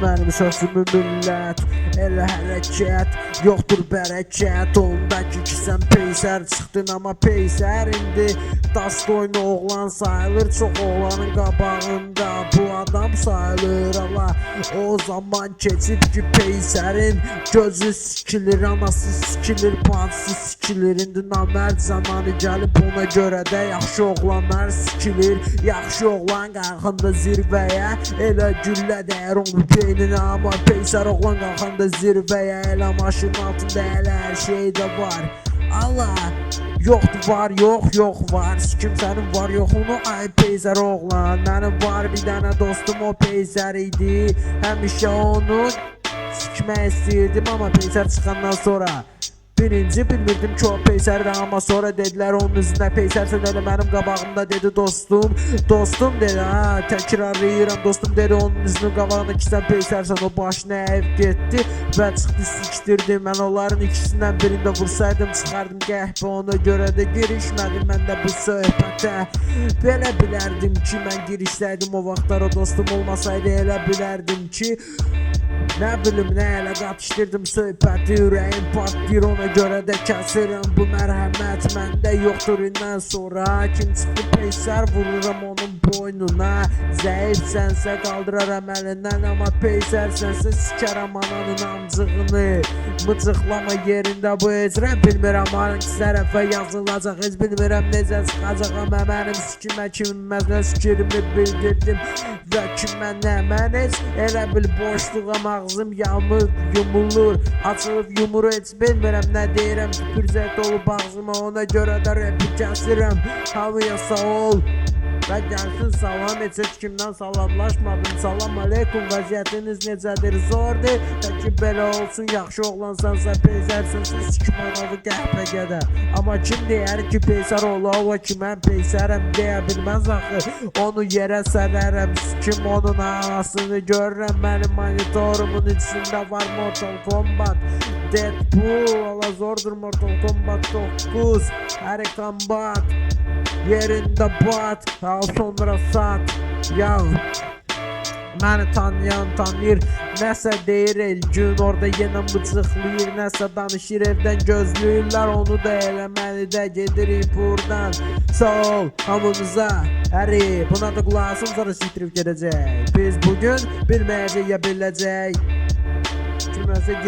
mənim sözümü millət. Elə hərəkət yoxdur bərəkət. Ondakı ki sən peysər çıxdın amma peysər indi Dastoyun oğlan sayılır, çox oğlanın qabağında bu adam sayılır. Allah o zaman keçib ki peysərin gözü sikilir, anası sikilir, bacısı sikilir. İndi namərd zamanı gəlib, ona görə də yaxşı oğlanlar sikilir. Yaxşı oğlan qalxanda zirvəyə, elə güllə dəyər onun beyninə. Amma peysər oğlan qalxanda zirvəyə, elə maşının altında elə hər şey də var. Allah yoxdur var, yox var. Sikim sənin var yoxunu ay peysər oğlan. Mənim var bir dənə dostum, o peysər idi. Həmişə onu sikmək istəyirdim amma peysər çıxandan sonra birinci bilmirdim ki o peysərdir, amma sonra dedilər onun üzünə peysərsən, elə mənim qabağımda dedi dostum dedi, ha təkrarlayıram, dostum dedi onun üzünün qabağında ki sən peysərsən. O başına əyib getdi və çıxdı sikdirdi. Mən onların ikisindən birində vursaydım çıxardım qəhbə, ona görə də girişmədim mən də bu söhbətə. Belə bilərdim ki mən girişsəydim o vaxtlar, o dostum olmasaydı elə bilərdim ki nə bilim nə elə qatışdırdım söhbəti, ürəyim patlayır, ona görə də kəsirəm. Bu mərhəmət məndə yoxdur indən sonra. Kim çıxdı peysər vururam onun boynuna. Zəifsənsə qaldıraram əlindən, amma peysərsənsə sikərəm ananın amcığını. Mıcıqlama yerində bu ecrə, bilmirəm hangi tərəfə yazılacaq, heç bilmirəm necə çıxacaq. Amma mənim sikimə kiminməz nə sikirimi bildirdim və kimə nə mən heç elə bil boşluğam, ağzım yumulur, açılıb yumuru, heç bilmirəm nə deyirəm. Tüpürzət olub ağzıma, ona görə də repi kəsirəm. Hamıya sağ ol və gəlsin salam, heç kimdən salamlaşmadım. Salam aleykum, vəziyyətiniz necədir? Zordur, təki belə olsun. Yaxşı oğlansansa peysərsənsə sikim analı qəhbə gədə. Amma kim deyər ki peysər ola ki mən peysərəm deyə bilməz axı. Onu yerə sərərəm, sikim onun anasını görürəm. Mənim monitorumun içində var Mortal Kombat, Deadpool, ala zordur Mortal Kombat 9, Harry Combat yerində bat, al sonra sat. Ya məni tanıyan tanıyır, nəsə deyir el-gün orada yenə bıçıqlayır, nəsə danışır evdən gözləyirlər, onu da eləməli də gedirik buradan. Sağ ol hamınıza, həri buna da qulaq asın, sonra siktirib gedəcək. Biz bugün bilməyəcək ya biləcək. Kiməsə